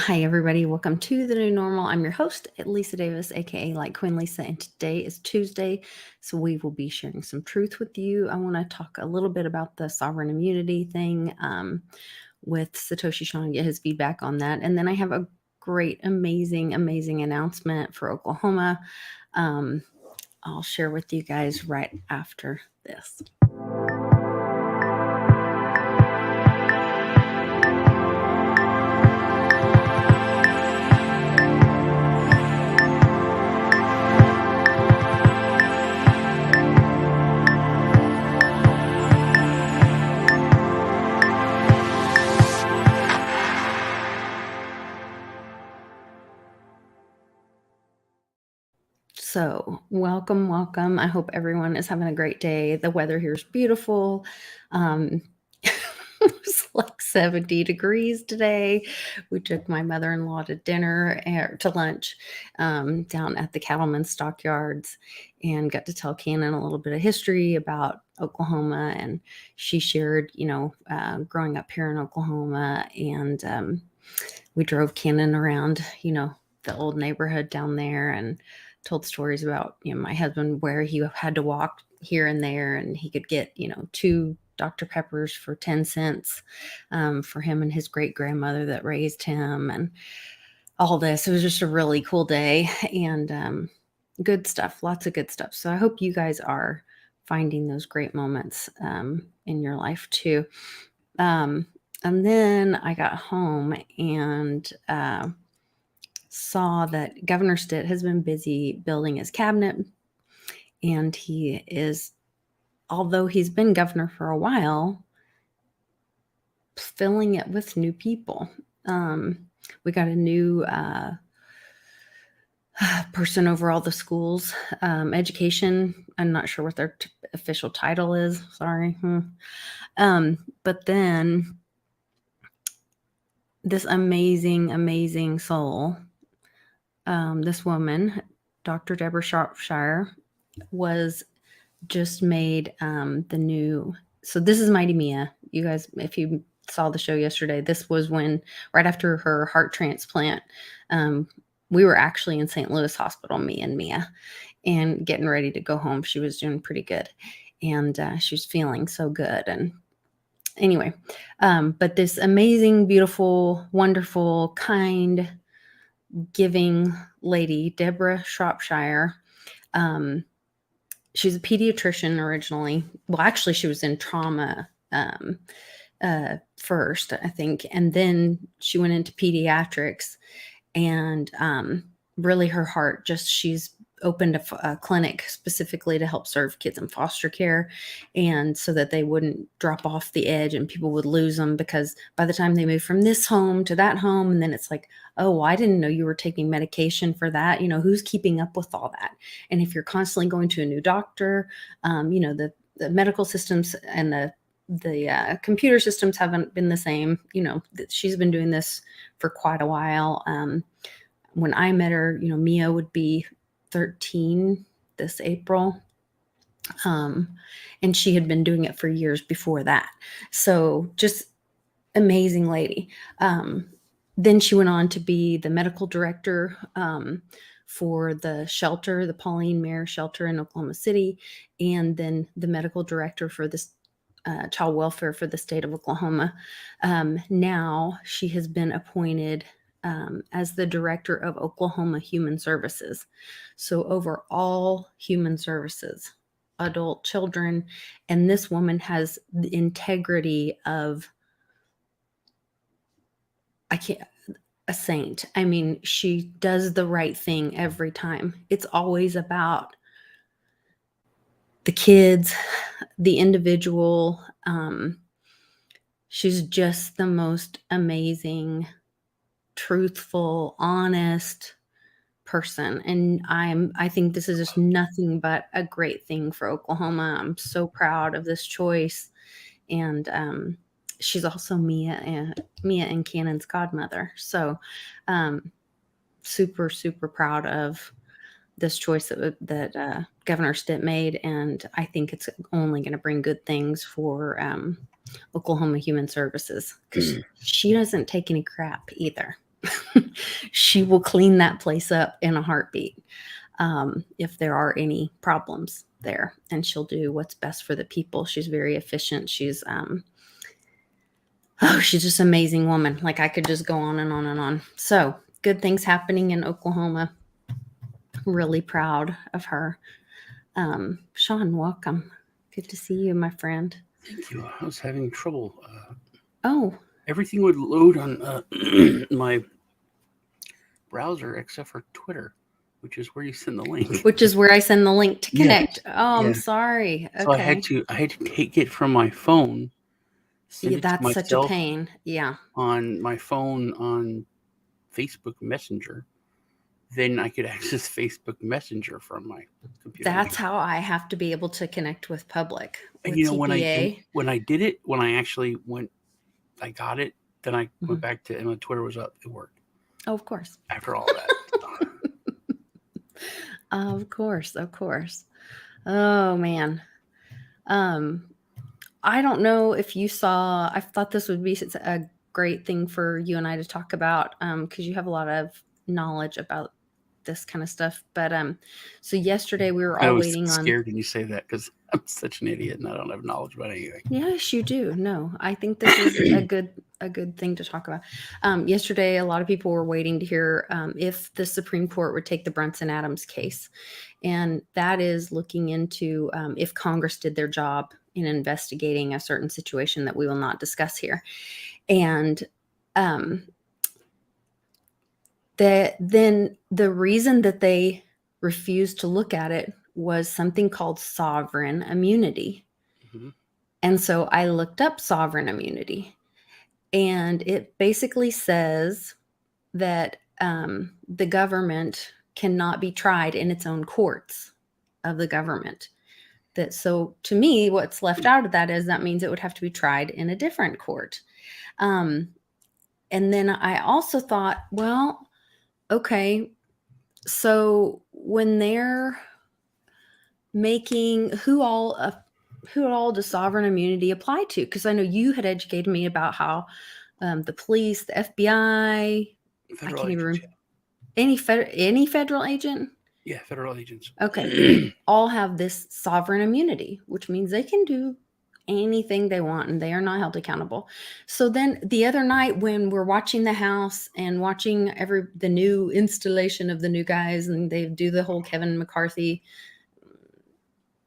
Hi, everybody. Welcome to the new normal. I'm your host, Lisa Davis, aka Litecoin Lisa, and today is Tuesday, so we will be sharing some truth with you. I want to talk a little bit about the sovereign immunity thing with Satoshi Shaw and get his feedback on that, and then I have a great, amazing announcement for Oklahoma. I'll share with you guys right after this. So, welcome. I hope everyone is having a great day. The weather here is beautiful. It's like 70 degrees today. We took my mother-in-law to dinner to lunch down at the cattlemen's stockyards and got to tell Cannon a little bit of history about Oklahoma. And she shared, growing up here in Oklahoma. And we drove Cannon around, the old neighborhood down there and told stories about, my husband, where he had to walk here and there and he could get, 2 Dr. Peppers for 10 cents for him and his great grandmother that raised him and all this. It was just a really cool day and good stuff, lots of good stuff. So I hope you guys are finding those great moments in your life too. And then I got home and saw that Governor Stitt has been busy building his cabinet. And he is, although he's been governor for a while, filling it with new people. We got a new person over all the schools, education. I'm not sure what their official title is. Sorry. But then this amazing soul, this woman, Dr. Deborah Shropshire, was just made the new. So this is Mighty Mia. You guys, if you saw the show yesterday, this was when, right after her heart transplant, we were actually in St. Louis Hospital, me and Mia, and getting ready to go home. She was doing pretty good, and she was feeling so good. And anyway, but this amazing, beautiful, wonderful, kind, giving lady, Deborah Shropshire, she's a pediatrician originally. Well, actually, she was in trauma first, I think, and then she went into pediatrics. And really, her heart she's opened a clinic specifically to help serve kids in foster care, and so that they wouldn't drop off the edge and people would lose them, because by the time they move from this home to that home, and then it's like, oh, well, I didn't know you were taking medication for that. Who's keeping up with all that? And if you're constantly going to a new doctor, the medical systems and the computer systems haven't been the same. She's been doing this for quite a while. When I met her, Mia would be 13 this April. And she had been doing it for years before that. So just amazing lady. Then she went on to be the medical director for the shelter, the Pauline Mare Shelter in Oklahoma City, and then the medical director for this child welfare for the state of Oklahoma. Now she has been appointed as the director of Oklahoma Human Services. So over all human services, adult, children, and this woman has the integrity of a saint. I mean, she does the right thing every time. It's always about the kids, the individual. She's just the most amazing, truthful, honest person. And I think this is just nothing but a great thing for Oklahoma. I'm so proud of this choice. And she's also Mia and Cannon's godmother. So super proud of this choice that Governor Stitt made. And I think it's only going to bring good things for Oklahoma Human Services, because she doesn't take any crap either. she will clean that place up in a heartbeat if there are any problems there. And she'll do what's best for the people. She's very efficient. She's she's just an amazing woman. Like, I could just go on and on and on. So good things happening in Oklahoma. Really proud of her. Sean, welcome. Good to see you, my friend. Thank you. I was having trouble. Oh. Everything would load on my browser except for Twitter, which is where you send the link. Which is where I send the link to connect. Yes. Oh, Yeah. I'm sorry. Okay. So I had to take it from my phone. Yeah, that's such a pain. Yeah. On my phone on Facebook Messenger. Then I could access Facebook Messenger from my computer. That's how I have to be able to connect with public. With and you know, TPA. when I did it, when I actually I got it, then I went back to, and my Twitter was up. It worked. Oh, of course. After all that. Of course. Oh, man. I don't know if you saw, I thought this would be a great thing for you and I to talk about, because you have a lot of knowledge about this kind of stuff. But so yesterday we were all waiting on. I was scared when you say that, because I'm such an idiot and I don't have knowledge about anything. Yes, you do. No, I think this is a good thing to talk about. Yesterday, a lot of people were waiting to hear if the Supreme Court would take the Brunson Adams case, and that is looking into if Congress did their job in investigating a certain situation that we will not discuss here, and then the reason that they refused to look at it was something called sovereign immunity. Mm-hmm. And so I looked up sovereign immunity, and it basically says that the government cannot be tried in its own courts of the government. So to me, what's left out of that is that means it would have to be tried in a different court. And then I also thought, well, okay, so when they're making who all does sovereign immunity apply to? Because I know you had educated me about how the police, the FBI, federal agents, any federal agent. Yeah, federal agents. Okay, all have this sovereign immunity, which means they can do anything they want and they are not held accountable. So then the other night when we're watching the House and watching the new installation of the new guys, and they do the whole Kevin McCarthy,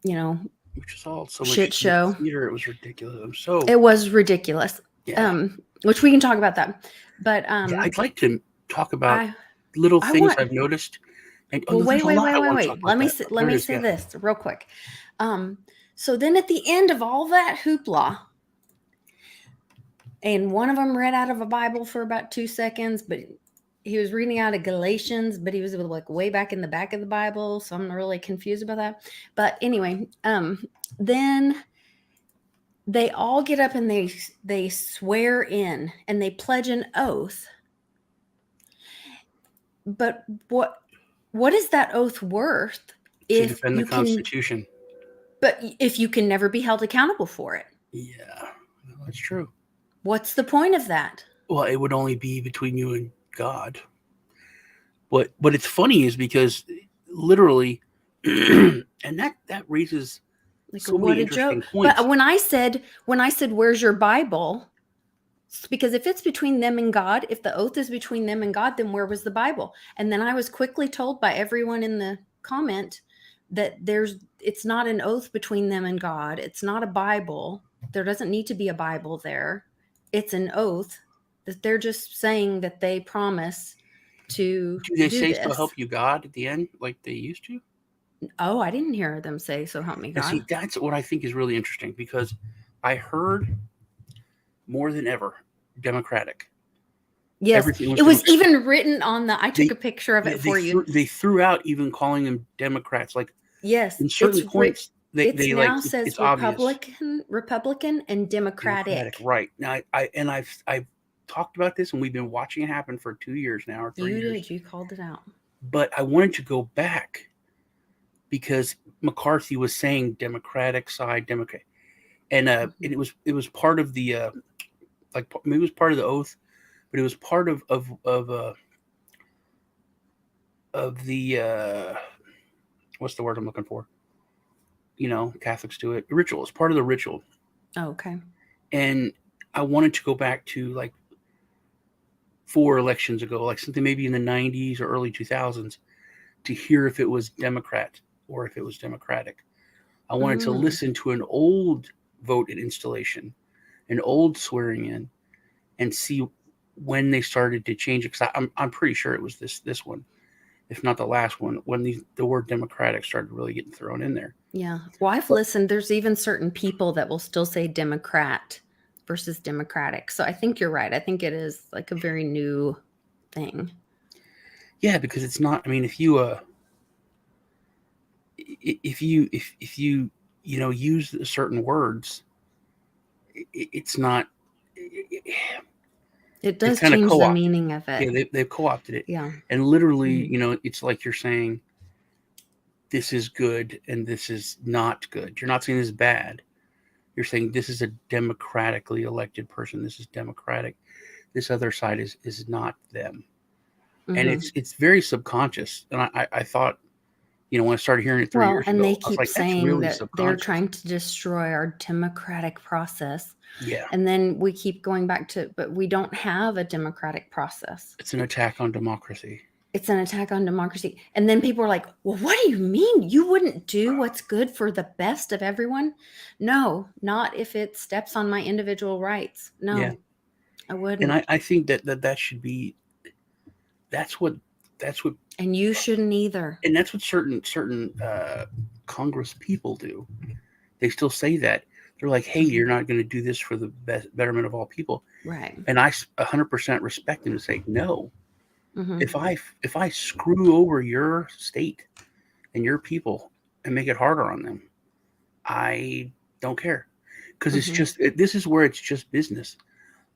which is all so shit much show. Theater, it was ridiculous. It was ridiculous. Yeah. Which we can talk about that. But yeah, I'd like to talk about little things I've noticed. And, wait. Let me say this real quick. So then at the end of all that hoopla, and one of them read out of a Bible for about 2 seconds, but he was reading out of Galatians, but he was like way back in the back of the Bible. So I'm really confused about that. But anyway, then they all get up and they swear in and they pledge an oath. But what is that oath worth to defend the Constitution? But if you can never be held accountable for it. Yeah, that's true. What's the point of that? Well, it would only be between you and God. What it's funny is because literally, and that raises so many interesting points. But when I said, where's your Bible? Because if it's between them and God, if the oath is between them and God, then where was the Bible? And then I was quickly told by everyone in the comment that it's not an oath between them and God. It's not a Bible. There doesn't need to be a Bible there. It's an oath that they're just saying that they promise to do this. Do they say so help you God at the end like they used to? Oh, I didn't hear them say so help me God. See, that's what I think is really interesting, because I heard more than ever Democratic. Yes, it was even written on I took a picture of it for you. They threw out even calling them Democrats. Like, yes, in certain points, they now like, says it's Republican and Democratic. Right. Now, I've talked about this, and we've been watching it happen for 2 years now, or 3 years. You called it out. But I wanted to go back because McCarthy was saying Democratic side, Democrat, and it was part of the it was part of the oath. but it was part of the what's the word I'm looking for? Catholics do it. Ritual. It's part of the ritual. Oh, okay. And I wanted to go back to like 4 elections ago, like something maybe in the 90s or early 2000s, to hear if it was Democrat or if it was Democratic. I wanted to Mm. listen to an old vote installation, an old swearing in, and see when they started to change it. Because I'm pretty sure it was this one, if not the last one, when the word Democratic started really getting thrown in there. Yeah. Well, I've listened. There's even certain people that will still say Democrat versus Democratic. So I think you're right. I think it is like a very new thing. Yeah, because it's not. I mean, if you use certain words, it's not. It They've does kind of change the co-opted it. meaning of it. Yeah, they've co-opted it, Yeah. and literally, Mhm. it's like you're saying this is good and this is not good. You're not saying this is bad. You're saying this is a democratically elected person. This is democratic. This other side is not them, and Mhm. it's very subconscious. And I thought, when I started hearing it 3 Well, years and they ago, I was keep like, that's saying really that they're subconscious. trying to destroy our democratic process. Yeah, And then we keep going back to, but we don't have a democratic process. it's an attack on democracy. It's an attack on democracy. And then people are like, well, what do you mean? You wouldn't do what's good for the best of everyone? No, not if it steps on my individual rights. Yeah, No, I and wouldn't. I think that should be that's what that's what And you shouldn't either. and that's what certain Congress people do. They still say that. They're like, hey, Mhm. you're not going to do this for the betterment of all people. Right. And I 100% respect them and say, no. Hmm. If I screw over your state and your people and make it harder on them, I don't care, because Hmm. this is where it's just business.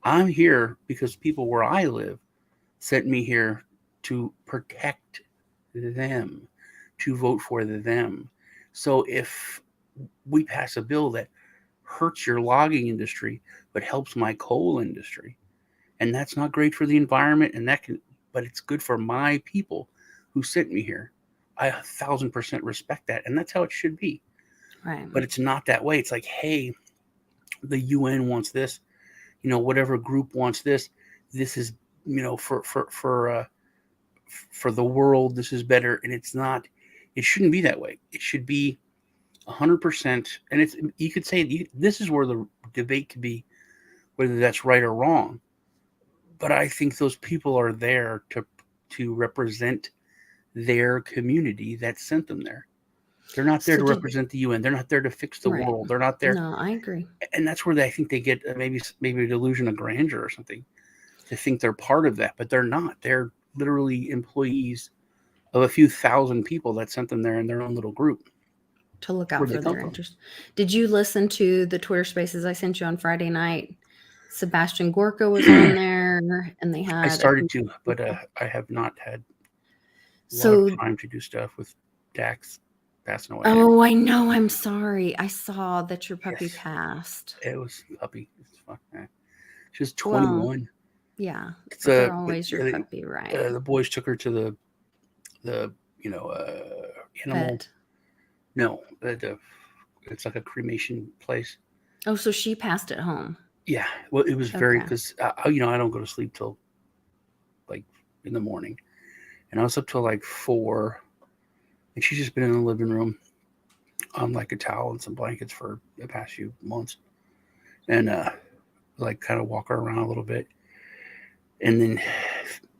I'm here because people where I live sent me here to protect them, to vote for them. So if we pass a bill that hurts your logging industry but helps my coal industry, and that's not great for the environment, but it's good for my people who sent me here, I 1,000% respect that, and that's how it should be. Right. But it's not that way. It's like, hey, the UN wants this, whatever group wants this. This is, for the world, this is better, and it's not. It shouldn't be that way. It should be 100%. And you could say this is where the debate could be, whether that's right or wrong. But I think those people are there to represent their community that sent them there. They're not there So to did, represent the UN. They're not there to fix the right. world. They're not there, No, I agree. and that's where I think they get maybe a delusion of grandeur or something, to think they're part of that, but they're not. They're literally employees of a few thousand people that sent them there in their own little group. To look Where out they for come their from. interest. Did you listen to the Twitter spaces I sent you on Friday night? Sebastian Gorka was on there, and they I had a started few to, but people. I have not had a lot of So, time to do stuff with Dax passing away. oh, I know. I'm sorry. I saw that your puppy Yes, passed. it was puppy. It's fuck that. She was Well, 21. yeah, It's but they're but always your puppy, right? the boys took her to the you know animal. Vet. No, it's like a cremation place. Oh, so she passed at home. Yeah, well, it was very, Okay. because I don't go to sleep till like in the morning, and I was up till like 4, and she's just been in the living room on like a towel and some blankets for the past few months, and like kind of walk her around a little bit, and then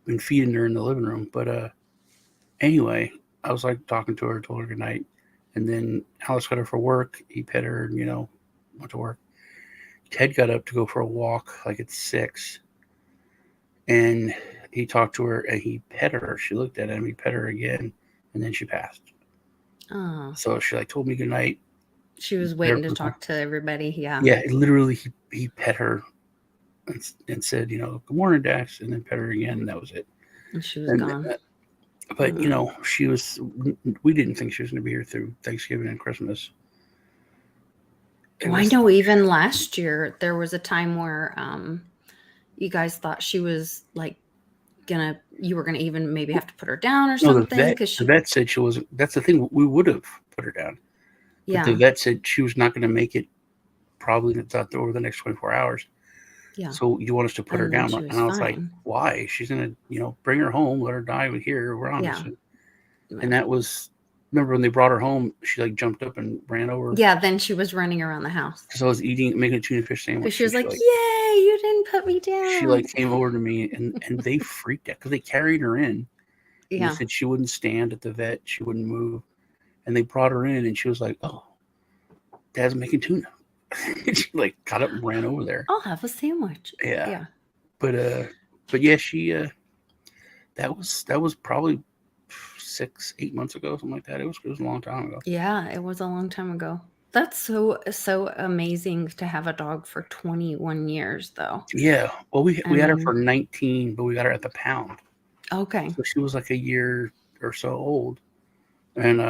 been feeding her in the living room. But anyway, I was like talking to her, told her good night, and then Alice got her for work. He pet her, and went to work. Ted got up to go for a walk like at 6, and he talked to her and he pet her. She looked at him, he pet her again, and then she passed. Oh, So she like told me good night. she was waiting to talk to everybody. Yeah. Yeah, literally, he pet her and said, good morning, Dax, and then pet her again, and that was it. And she was And gone. but Mm. she was. We didn't think she was going to be here through Thanksgiving and Christmas. Well, I know even last year there was a time where you guys thought she was like you were gonna even maybe have to put her down or No, something because the she, vet said she wasn't. That's the thing. We would have put her down, but the yeah, vet said she was not going to make it. Probably over the next 24 hours. yeah, So you want us to put her and then down? she And was I was like, fine. why? She's gonna, bring her home, let her die here. We're honest. Yeah, And that was. Remember when they brought her home? She like jumped up and ran over yeah. Then she was running around the house because I was making a tuna fish because sandwich, she and was like, "Yay, you didn't put me she down." like came over to me, and they freaked out because they carried her in, and they Yeah. said she wouldn't stand at the vet, she wouldn't move, and they brought her in, and she was like, "Oh, Dad's making tuna." She like got up and ran over there. I'll have a sandwich. Yeah, Yeah. but yeah, she that was probably 6-8 months ago, something like that. It was a long time ago. Yeah, it was a long time ago. That's so amazing to have a dog for 21 years though. Yeah, well, I we had her for mean, 19, but we got her at the pound, okay. so she was like a year or so old, and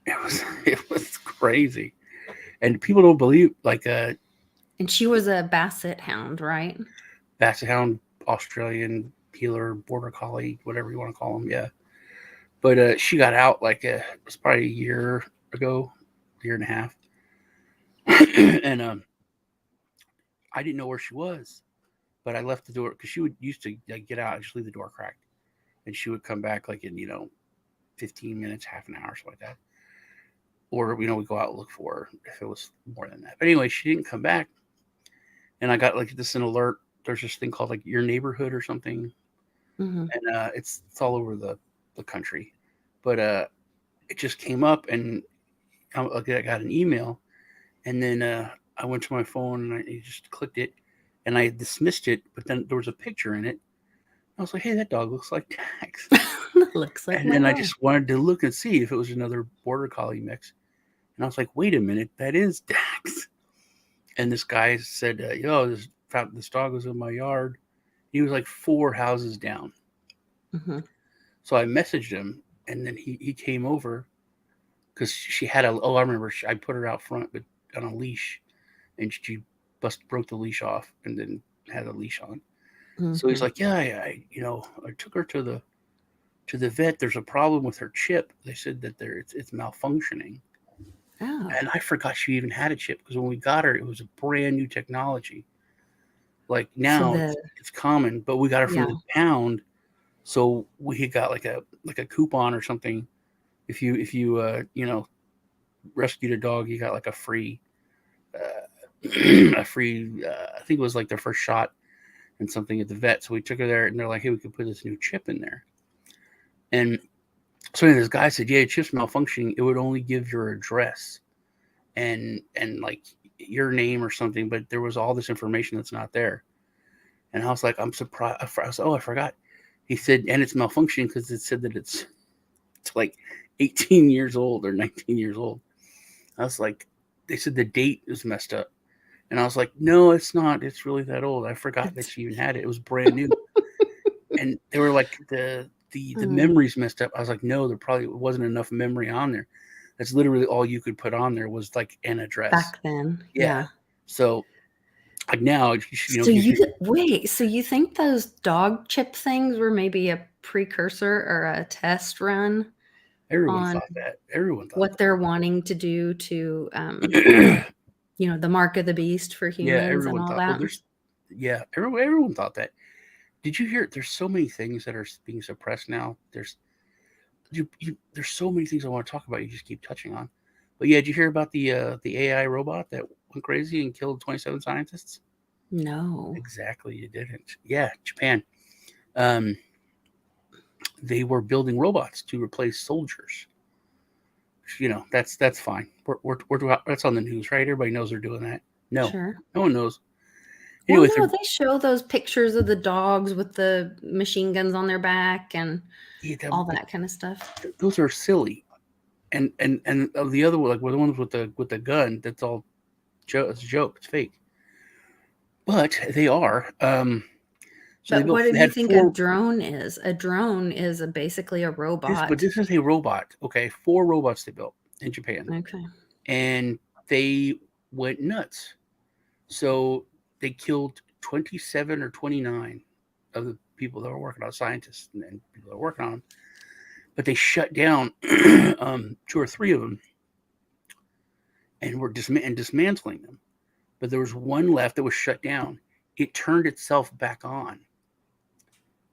it was crazy, and people don't believe like And she was a basset hound, right? Basset Hound, Australian Peeler, Border Collie, whatever you want to call them. Yeah, but she got out like it was probably a year ago, year and a half, and I didn't know where she was, but I left the door because she would used to like, get out and just leave the door cracked, and she would come back like in 15 minutes, half an hour, something like that, or we go out and look for her if it was more than that. But anyway, she didn't come back, and I got like this an alert. There's this thing called like your neighborhood or something, Hmm. and it's all over the country, but it just came up, and I got an email, and then I went to my phone and I just clicked it, and I dismissed it, but then there was a picture in it. I was like, hey, that dog looks like Dax. Looks like And my then I dog. just wanted to look and see if it was another border collie mix, and I was like, wait a minute, that is Dax. And this guy said, yo, this dog was in my yard. He was like 4 houses down. Hmm. So I messaged him, and then he came over because she had I remember I put her out front, but on a leash, and she broke the leash off, and then had a leash on. So he's Hmm. like, yeah, I took her to the vet. There's a problem with her chip. They said that it's malfunctioning, Oh, and I forgot she even had a chip because when we got her, it was a brand new technology. Like so now, the it's common, but we got her from yeah. the pound, so we got like a coupon or something. If you rescued a dog, you got like a free I think it was like their first shot and something at the vet. So we took her there, and they're like, hey, we could put this new chip in there. And so this guy said, yeah, chip's malfunctioning. It would only give your address and like your name or something, but there was all this information that's not there. And I was like, I'm surprised. I was, I forgot. He said, and it's malfunctioning because it said that it's like 18 years old or 19 years old. I was like, they said the date is messed up. And I was like, no, it's not. It's really that old. I forgot that It's she even had it. It was brand new. And they were like, the mm, memory's messed up. I was like, no, there probably wasn't enough memory on there. That's literally all you could put on there was like an address. back then. Yeah. Yeah. So like now, So gives you wait, so you think those dog chip things were maybe a precursor or a test run everyone on thought that. Everyone thought what they're wanting to do to that. the mark of the beast for Yeah, humans and everyone all thought. Well, that? everyone thought that. Did you hear? There's so many things that are being suppressed now. There's so many things I want to talk about. You just keep touching on. But yeah, did you hear about the AI robot that went crazy and killed 27 scientists? No. Exactly, you didn't. Yeah, Japan. Um, they were building robots to replace soldiers. That's fine. That's on the news, right? Everybody knows they're doing that. No, Sure. no one knows. Well, Anyways, no, they show those pictures of the dogs with the machine guns on their back and yeah, all that kind of stuff. those are silly. And the other one, like the ones with the gun, that's all it's a joke. It's fake. But they are. So But what do they you had think a four. drone is? A drone is basically a But robot. this is a robot. Okay, 4 robots they built in Japan, Okay. and they went nuts. So they killed 27 or 29 of the people that were working on, scientists and people that were working on them, but they shut down 2 or 3 of them and were dismantling them. But there was one left that was shut down. It turned itself back on,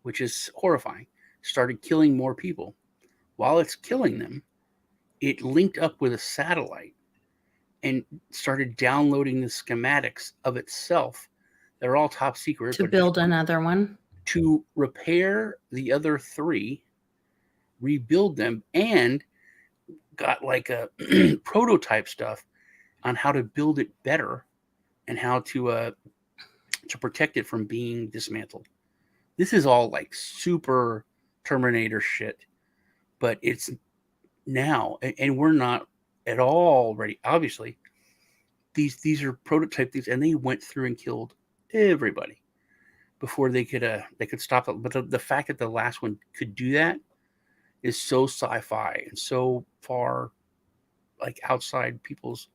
which is horrifying. Started killing more people. While it's killing them, it linked up with a satellite and started downloading the schematics of itself. They're all top secret. To build another one. To repair the other 3, rebuild them, and got like a prototype stuff on how to build it better and how to protect it from being dismantled. This is all like super Terminator shit, but it's now, and we're not at all ready. Obviously, these are prototype things, and they went through and killed everybody before they could stop it. But the fact that the last one could do that is so sci-fi and so far like outside people's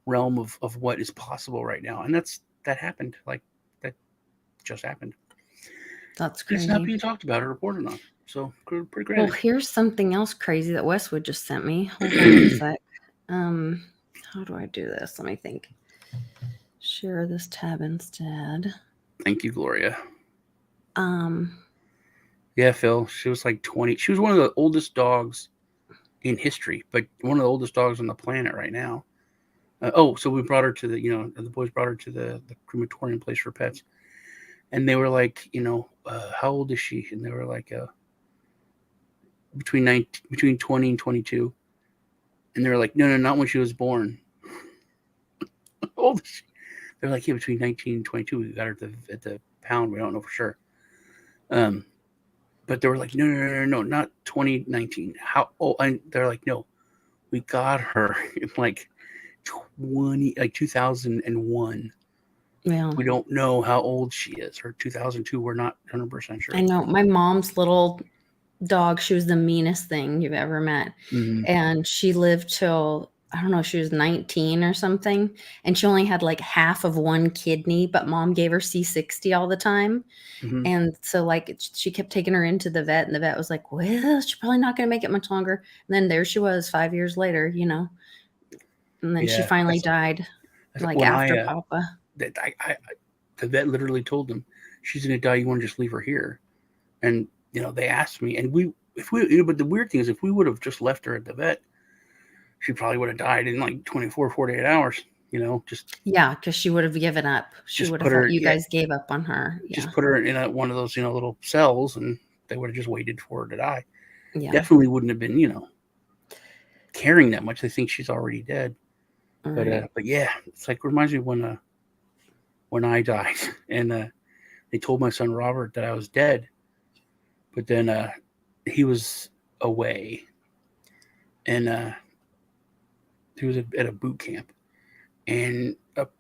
realm of what is possible right now. And that happened. Like that just happened. That's crazy. It's not being talked about or reported on. So pretty great. Well, here's something else crazy that Westwood just sent me. Hold on a sec. How do I do this? Let me think. Share this tab instead. Thank you, Gloria. Yeah, Phil. She was like 20. She was one of the oldest dogs in history, but one of the oldest dogs on the planet right now. So we brought her to the boys brought her to the crematorium place for pets. And they were like, how old is she? And they were like, between 20 and 22. And they were like, no, not when she was born. How old is she? They're like, yeah, between 19 and 22. We got her at the pound. We don't know for sure. But they were like, no, not 2019. How old? And they're like, no, we got her in like 2001. Yeah. We don't know how old she is. Or 2002. We're not 100% sure. I know. My mom's little dog, she was the meanest thing you've ever met. Mm-hmm. And she lived till, I don't know, she was 19 or something. And she only had like half of one kidney, but mom gave her C60 all the time. Mm-hmm. And so like she kept taking her into the vet, and the vet was like, well, she's probably not going to make it much longer. And then there she was 5 years later, And then she finally died like after Papa. The vet literally told them, she's going to die. You want to just leave her here? And, they asked me, and but the weird thing is, if we would have just left her at the vet, she probably would have died in like 24, 48 hours, Yeah, because she would have given up. She would have thought you guys gave up on her. Yeah. Just put her in one of those, little cells, and they would have just waited for her to die. Yeah. Definitely wouldn't have been, caring that much. They think she's already dead. Right. But yeah, it's like, reminds me when I died, and they told my son Robert that I was dead, but then he was away, and he was at a boot camp, and up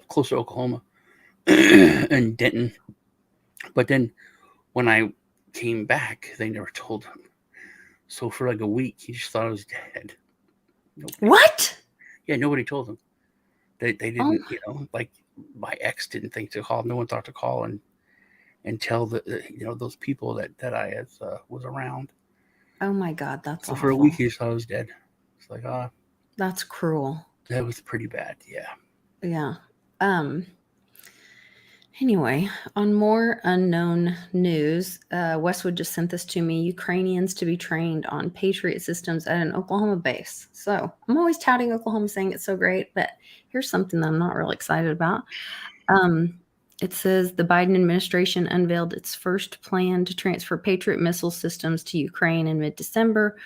close to Oklahoma, and Denton. But then when I came back, they never told him. So for like a week, he just thought I was dead. What? Yeah, nobody told him. They didn't, like my ex didn't think to call. No one thought to call and tell those people that I was around. Oh my God, that's so awful. For a week, he just thought I was dead. It's like, that's cruel. That was pretty bad. Yeah. Yeah. Anyway, on more unknown news, Westwood just sent this to me. Ukrainians to be trained on Patriot systems at an Oklahoma base. So I'm always touting Oklahoma, saying it's so great, but here's something that I'm not really excited about. It says the Biden administration unveiled its first plan to transfer Patriot missile systems to Ukraine in mid-December.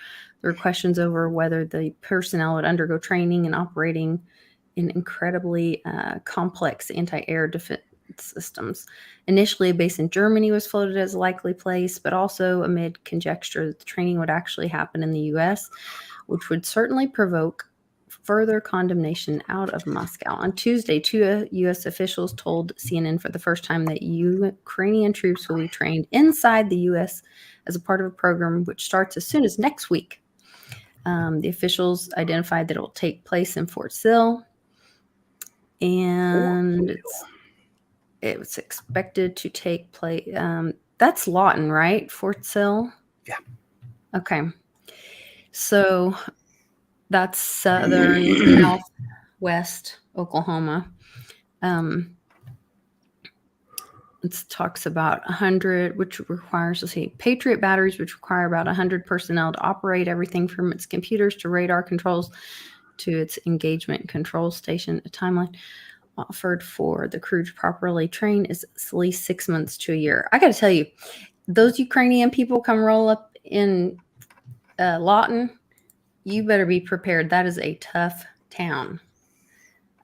There were questions over whether the personnel would undergo training and operating in incredibly complex anti-air defense systems. Initially, a base in Germany was floated as a likely place, but also amid conjecture that the training would actually happen in the U.S., which would certainly provoke further condemnation out of Moscow. On Tuesday, 2 U.S. officials told CNN for the first time that Ukrainian troops will be trained inside the U.S. as a part of a program which starts as soon as next week. The officials identified that it will take place in Fort Sill. And it was expected to take place. That's Lawton, right? Fort Sill? Yeah. Okay. So that's southern, southwest Oklahoma. It talks about 100, which requires, let's see, Patriot batteries, which require about 100 personnel to operate everything from its computers to radar controls to its engagement control station. A timeline offered for the crew to properly train is at least 6 months to a year. I got to tell you, those Ukrainian people come roll up in Lawton, you better be prepared. That is a tough town.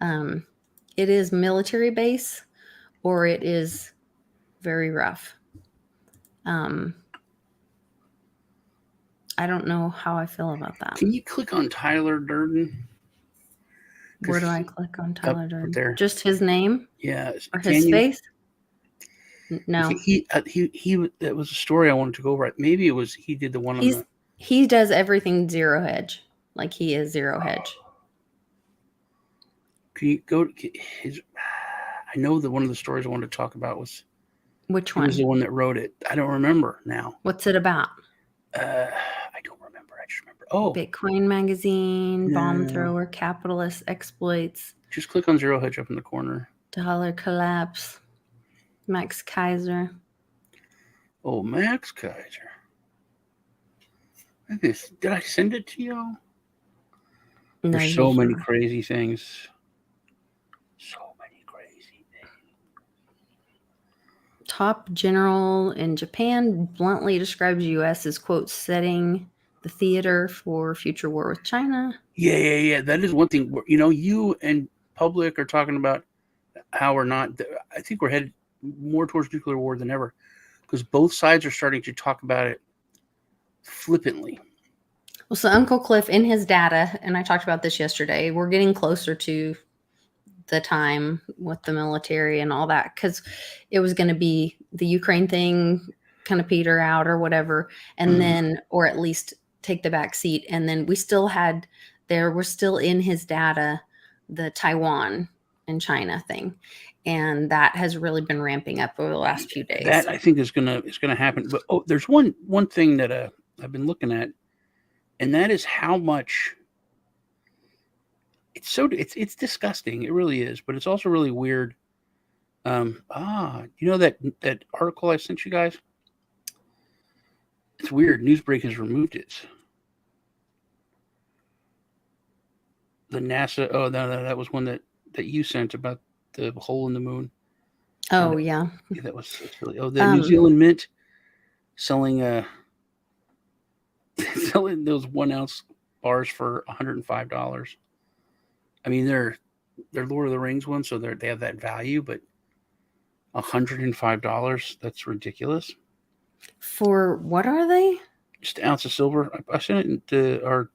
It is military base, or it is very rough. I don't know how I feel about that. Can you click on Tyler Durden? Where do I click on Tyler Durden? There. Just his name? Yeah. Or his face? No. He that was a story I wanted to go over. Maybe it was he did the one on the. He does everything zero hedge. Like he is zero hedge. Can you go to his? I know that one of the stories I wanted to talk about was. Which one? He was the one that wrote it. I don't remember now. What's it about? I don't remember. I just remember. Oh, Bitcoin Magazine, Bomb Thrower, Capitalist Exploits. Just click on Zero Hedge up in the corner. Dollar Collapse. Max Kaiser. Oh, Max Kaiser. Did I send it to you? No, There's so many crazy things. Top general in Japan bluntly describes U.S. as, quote, setting the theater for future war with China. Yeah. That is one thing. You and public are talking about how we're not. I think we're headed more towards nuclear war than ever because both sides are starting to talk about it flippantly. Well, so Uncle Cliff in his data, and I talked about this yesterday, we're getting closer to the time with the military and all that, because it was going to be the Ukraine thing kind of peter out or whatever, and then, or at least take the back seat. And then we're still in his data, the Taiwan and China thing. And that has really been ramping up over the last few days. That I think is gonna happen. But there's one thing that I've been looking at, and that is how much it's disgusting. It really is, but it's also really weird. That article I sent you guys? It's weird. Newsbreak has removed it. The NASA. Oh no, that was one that you sent about the hole in the moon. Oh yeah. That was really. Oh, the New Zealand Mint selling those 1 ounce bars for $105. I mean, they're Lord of the Rings ones, so they have that value, but $105, that's ridiculous. For what are they? Just an ounce of silver. I sent it to our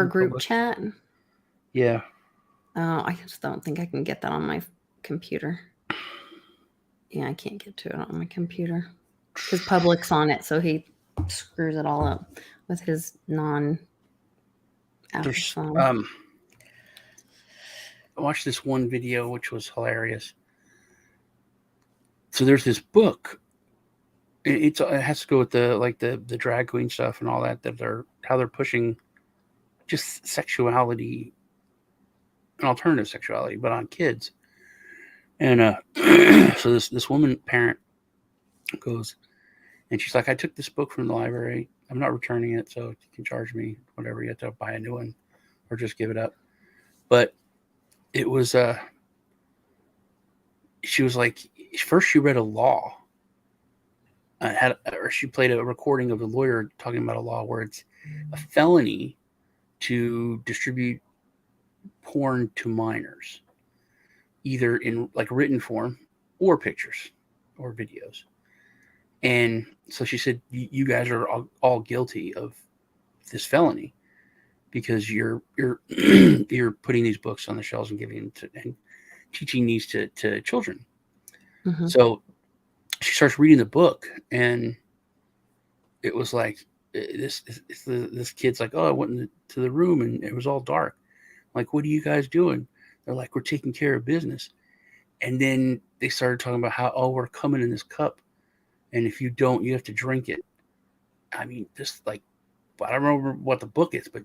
group chat. Yeah. I just don't think I can get that on my computer. Yeah, I can't get to it on my computer because Public's on it, so he screws it all up with his non-Apple phone. I watched this one video which was hilarious. So there's this book. It has to go with the drag queen stuff and all that how they're pushing just sexuality and alternative sexuality, but on kids. And so this woman parent goes, and she's like, I took this book from the library. I'm not returning it, so you can charge me whatever. You have to buy a new one or just give it up. But it was she was like, first she read a law. She played a recording of a lawyer talking about a law where it's a felony to distribute porn to minors, either in like written form or pictures or videos. And so she said, you guys are all guilty of this felony because you're you're putting these books on the shelves and giving them and teaching these to children. Mm-hmm. So she starts reading the book, and it was like this kid's like, oh, I went into the room and it was all dark. I'm like, what are you guys doing? They're like, we're taking care of business. And then they started talking about how, oh, we're coming in this cup, and if you don't, you have to drink it. I mean, just like, I don't remember what the book is, but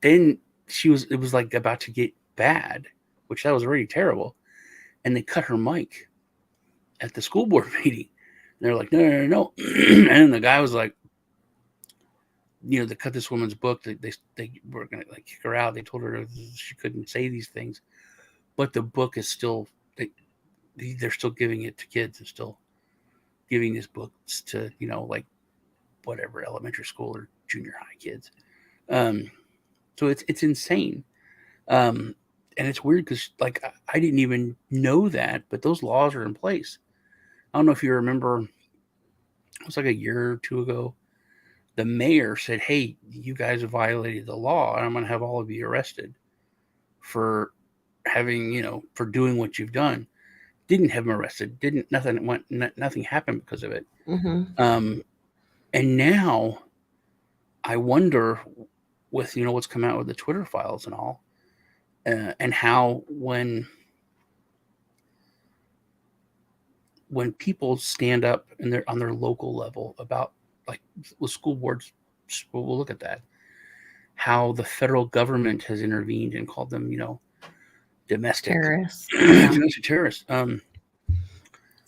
then it was like about to get bad, which that was already terrible. And they cut her mic at the school board meeting. And they're like, no. And then the guy was like, they cut this woman's book. They were going to like kick her out. They told her she couldn't say these things, but the book is still, they're still giving it to kids and still giving these books to, like whatever, elementary school or junior high kids. So it's insane. And it's weird because like I didn't even know that, but those laws are in place. I don't know if you remember, it was like a year or two ago. The mayor said, "Hey, you guys have violated the law, and I'm going to have all of you arrested for having, for doing what you've done." Didn't have him arrested. Nothing happened because of it. Mm-hmm. And now I wonder, with what's come out with the Twitter files and all, and how when people stand up and they're on their local level about, like, with school boards, we'll look at that, how the federal government has intervened and called them, domestic Terrorists. Yeah. domestic terrorists.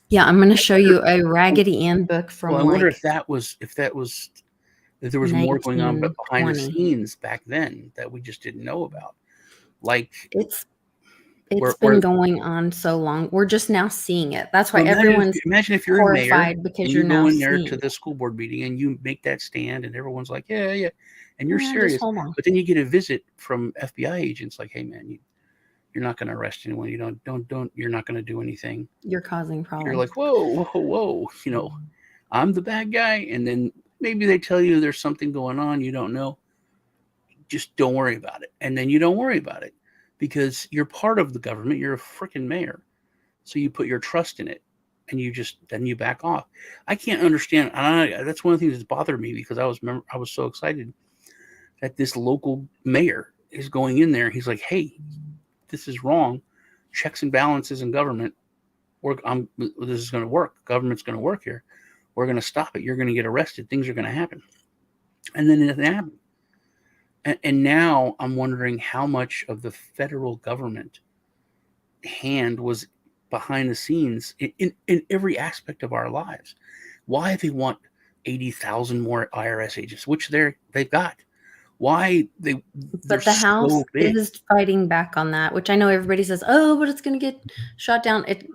Yeah, I'm going to show you a Raggedy Ann book Well, I from wonder like if there was more going on behind the 1920. scenes back then that we just didn't know about. Like, It's been where going on so long. We're just now seeing it. That's why well, everyone's imagine if you're a mayor horrified because and you're you go now in there to seeing the it. school board meeting and you make that stand and everyone's like, yeah, and you're Yeah, just serious, hold on. but then you get a visit from FBI agents like, hey man, you're not going to arrest anyone. You don't, you're not going to do anything. You're causing You're problems. like, whoa, I'm the bad guy. And then maybe they tell you there's something going on you don't know. Just don't worry about it. And then you don't worry about it because you're part of the government. You're a freaking mayor. So you put your trust in it and then you back off. I can't understand. That's one of the things that's bothered me because I was so excited that this local mayor is going in there. He's like, hey, this is wrong. Checks and balances in government. This is going to work. Government's going to work here. We're going to stop it. You're going to get arrested. Things are going to happen. And then it happened. And now I'm wondering how much of the federal government hand was behind the scenes in every aspect of our lives. Why they want 80,000 more IRS agents, which they've got. Why they're But the House so big. is fighting back on that, which I know everybody says, "Oh, but it's going to get shot down." It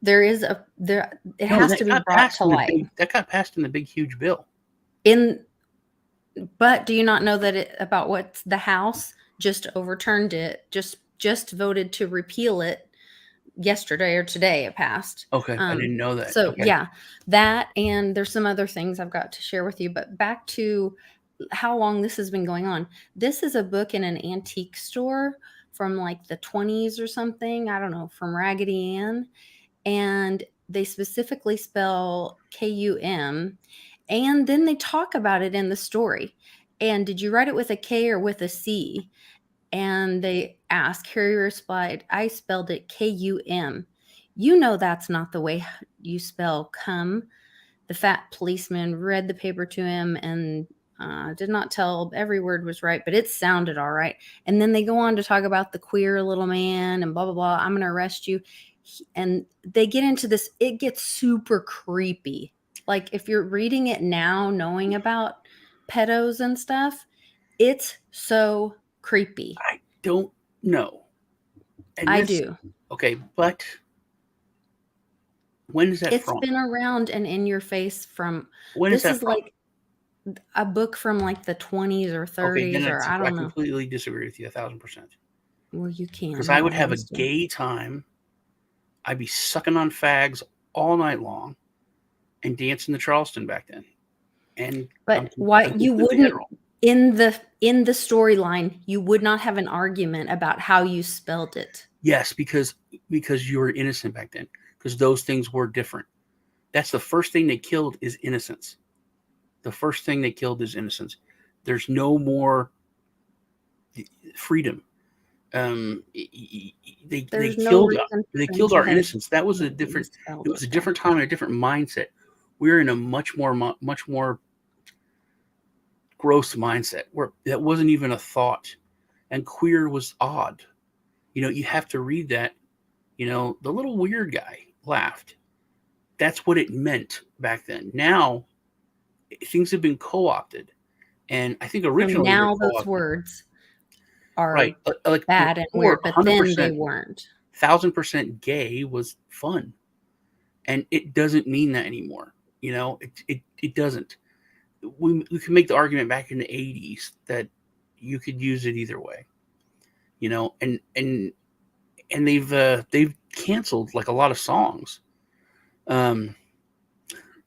has to be brought to light. That got passed in the big huge bill. But do you not know that about what the House just overturned it, just voted to repeal it yesterday or today it passed. Okay, I didn't know that. So Okay. yeah, that, and there's some other things I've got to share with you, but back to how long this has been going on. This is a book in an antique store from like the 20s or something. I don't know, from Raggedy Ann. And they specifically spell K-U-M. And then they talk about it in the story. And did you write it with a K or with a C? And they asked, Harry replied, I spelled it K-U-M. You know that's not the way you spell come. The fat policeman read the paper to him and did not tell every word was right, but it sounded all right. And then they go on to talk about the queer little man and blah, blah, blah. I'm going to arrest you. And they get into this. It gets super creepy. Like if you're reading it now, knowing about pedos and stuff, it's so creepy. I don't know. And I do. Okay, but when is that It's from? been around and in your face from. When is This that is from? like a book from like the 20s or 30s, Okay, or I I don't know. completely disagree with you 1,000%. Well, you can. Because I would have a gay time. I'd be sucking on fags all night long and dancing the Charleston back then. And but why you wouldn't in the storyline, you would not have an argument about how you spelled it. Yes, because you were innocent back then. Because those things were different. That's the first thing they killed is innocence. The first thing they killed is innocence. There's no more freedom. They There's no killed reason for they them killed to our have innocence. That was a different. misspelled It it. was a Yeah. different time and a different mindset. We're in a much more gross mindset where that wasn't even a thought, and queer was odd. You have to read that. The little weird guy laughed. That's what it meant back then. Now things have been co-opted, and I think So originally they're now those co-opted. words Right, are like bad and before, weird, but then they 100%, weren't. 1,000% gay was fun, and it doesn't mean that anymore. It doesn't. We can make the argument back in the '80s that you could use it either way. And they've canceled like a lot of songs. Um,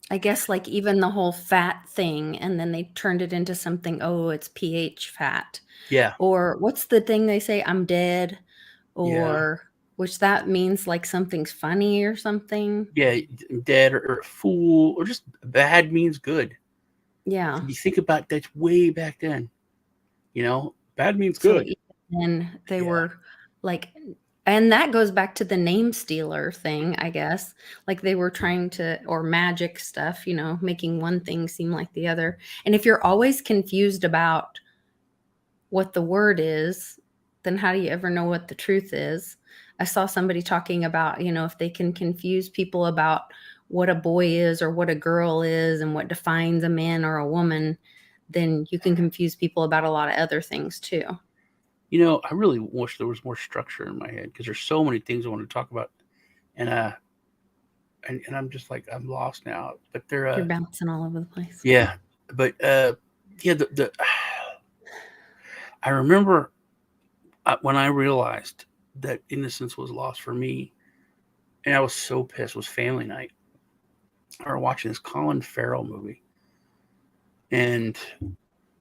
I guess like even the whole fat thing, and then they turned it into something, oh, it's pH fat. yeah, Or what's the thing they say, I'm dead, yeah, or which that means like something's funny or something. yeah. Dead or fool or just bad means good. Yeah. You think about that's way back then. Bad means So good. even then they Yeah. were like, and that goes back to the name stealer thing, I guess. Like they were trying to, or magic stuff, making one thing seem like the other. And if you're always confused about what the word is, then how do you ever know what the truth is? I saw somebody talking about, if they can confuse people about what a boy is or what a girl is and what defines a man or a woman, then you can confuse people about a lot of other things too. I really wish there was more structure in my head because there's so many things I want to talk about, and and I'm just like I'm lost now. But You're bouncing all over the place. yeah, but yeah, the I remember when I realized that innocence was lost for me, and I was so pissed. Was family night. I was watching this Colin Farrell movie, and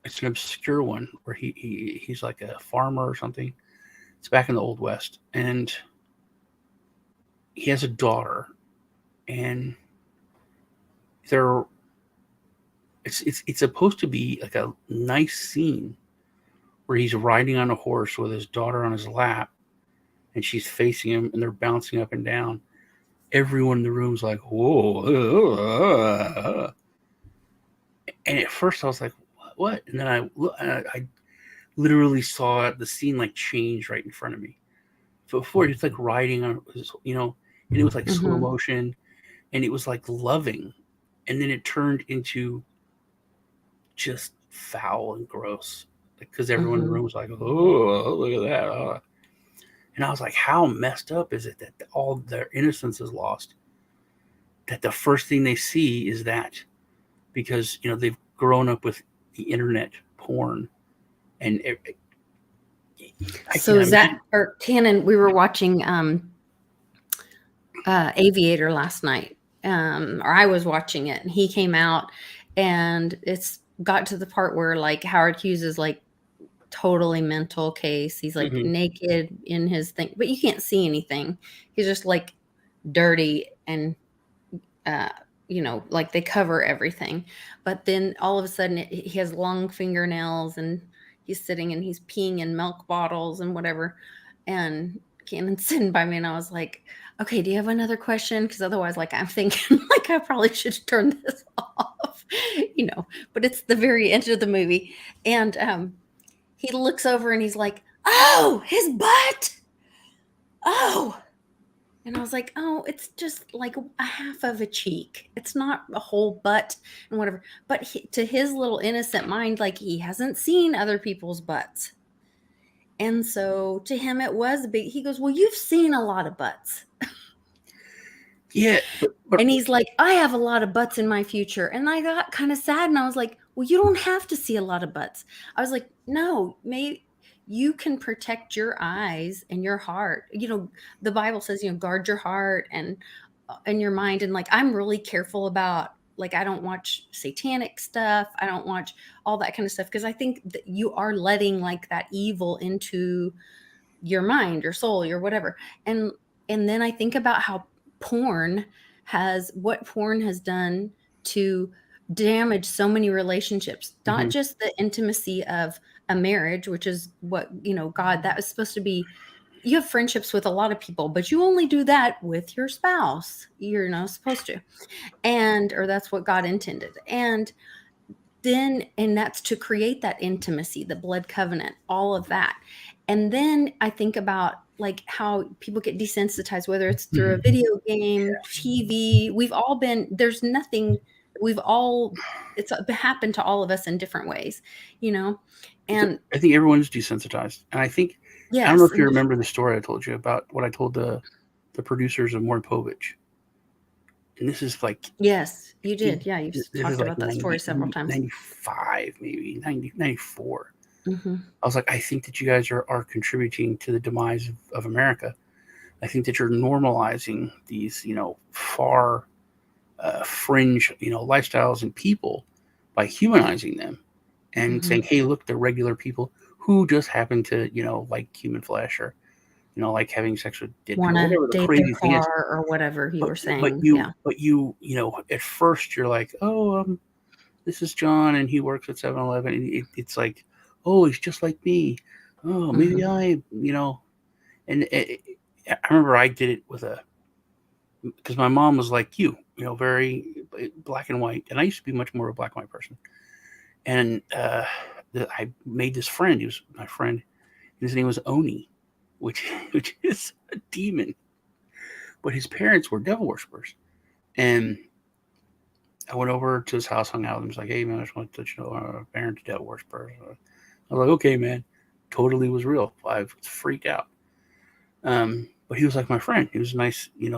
it's an obscure one where he's like a farmer or something. It's back in the Old West, and he has a daughter, and they're it's supposed to be like a nice scene where he's riding on a horse with his daughter on his lap, and she's facing him, and they're bouncing up and down. Everyone in the room's like, "Whoa!" And at first, I was like, "What?" And then I literally saw the scene like change right in front of me. So before, he was like riding on, and it was like slow Mm-hmm. motion, and it was like loving, and then it turned into just foul and gross because everyone in the Mm-hmm. room was like, "Oh, look at that!" And I was like, "How messed up is it that all their innocence is lost? That the first thing they see is that because they've grown up with the internet porn, and I So can't is that, imagine." or Tannen, we were watching Aviator last night, or I was watching it, and he came out, and it's got to the part where like Howard Hughes is like totally mental case. He's like Hmm. naked in his thing, but you can't see anything. He's just like dirty and uh like they cover everything. But then all of a sudden he has long fingernails, and he's sitting and he's peeing in milk bottles and whatever. And Cannon's sitting by me, and I was like, okay, do you have another question? Because otherwise, like, I'm thinking like I probably should turn this off, but it's the very end of the movie. And he looks over and he's like, oh, his butt. Oh. And I was like, oh, it's just like a half of a cheek. It's not a whole butt and whatever. But to his little innocent mind, like he hasn't seen other people's butts. And so to him, it was a big, he goes, well, you've seen a lot of butts. Yeah, but And he's like, I have a lot of butts in my future. And I got kind of sad. And I was like, well, you don't have to see a lot of butts. I was like, no, maybe you can protect your eyes and your heart. The Bible says, guard your heart and your mind. And like, I'm really careful about, like, I don't watch satanic stuff. I don't watch all that kind of stuff, because I think that you are letting like that evil into your mind, your soul, your whatever. And then I think about how what porn has done to damage so many relationships, not mhm. just the intimacy of a marriage, which is what, God, that was supposed to be. You have friendships with a lot of people, but you only do that with your spouse. You're not supposed to. Or that's what God intended. And that's to create that intimacy, the blood covenant, all of that. And then I think about like how people get desensitized, whether it's through a video game, TV. It's happened to all of us in different ways, and I think everyone's desensitized. And I think, I don't know yes, if you remember the story I told you about what I told the producers of Maury Povich. And this is like, yes, you did. Yeah, you've this talked is like about that story several times. 95, maybe 90, 94. Mm-hmm. I was like, I think that you guys are contributing to the demise of America. I think that you're normalizing these, far fringe, lifestyles and people by humanizing them and saying, hey, look, they're regular people who just happen to, like human flesh or, like having sex with dead people, whatever the crazy thing is, or whatever you were saying. But you, at first you're like, oh, this is John and he works at 7-Eleven. It's like, oh, he's just like me. Oh, maybe and I remember I did it because my mom was like you, very black and white. And I used to be much more of a black and white person. And I made this friend. He was my friend. His name was Oni, which is a demon. But his parents were devil worshippers. And I went over to his house, hung out with him. He was like, hey, man, I just want to let you know our parents are devil worshippers. I was like, okay, man. Totally was real. I was freaked out. But he was like my friend. He was nice, he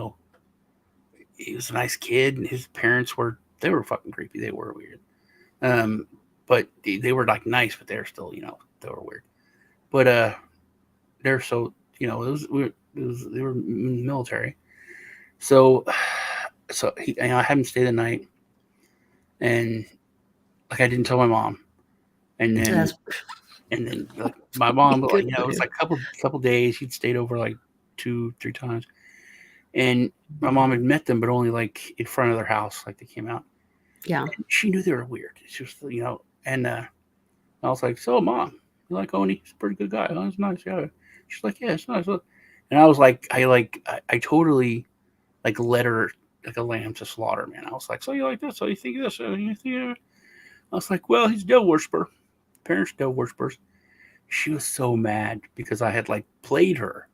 was a nice kid. And his parents they were fucking creepy. They were weird. But they were like nice, but they're still, they were weird. But they're so, they were military. So I had him stay the night, and like I didn't tell my mom, and then like my mom, like, it was like a couple days. He'd stayed over like 2-3 times, and my mom had met them, but only like in front of their house, like they came out. Yeah, and she knew they were weird. She was, and I was like, so Mom, you like Oni? He's a pretty good guy. Oh, it's nice. Yeah. She's like, yeah, it's nice. And I was like, I totally like led her like a lamb to slaughter, man. I was like, so you like this? So you think this? You think I was like, well, he's a devil worshiper. Parents devil worshipers. She was so mad because I had like played her,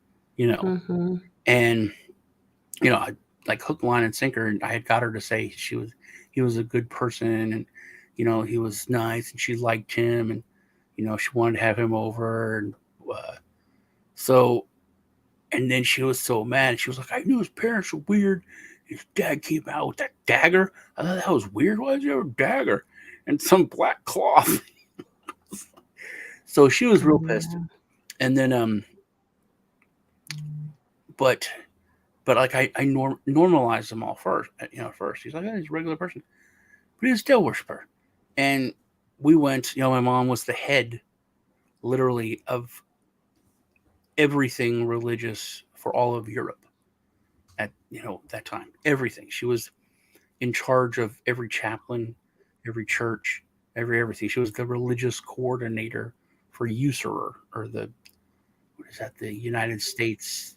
and I like hook, line, and sinker, and I had got her to say he was a good person, and he was nice, and she liked him, and she wanted to have him over, and and then she was so mad. She was like, I knew his parents were weird. His dad came out with that dagger. I thought that was weird. Why is there a dagger and some black cloth? So she was real pissed. And then but like I normalized them all first. First he's like, oh, he's a regular person, but he's a devil worshiper. And we went. My mom was the head, literally, of everything religious for all of Europe at that time. Everything. She was in charge of every chaplain, every church, everything. She was the religious coordinator for USER, or the United States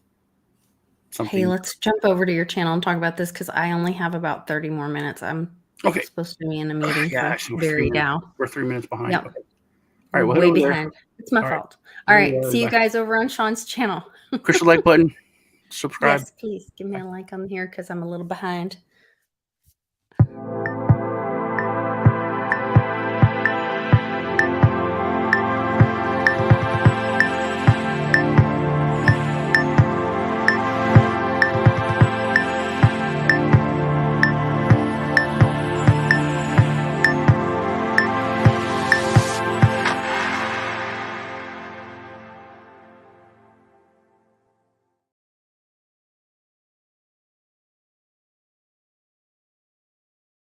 something. Hey, let's jump over to your channel and talk about this because I only have about 30 more minutes. I'm supposed to be in a meeting for Barry Dow. We're 3 minutes behind. Yep. Okay. All right, way behind. It's my fault. All right, see you guys over on Sean's channel. Push the like button. Subscribe. Yes, please give me a like on here because I'm a little behind.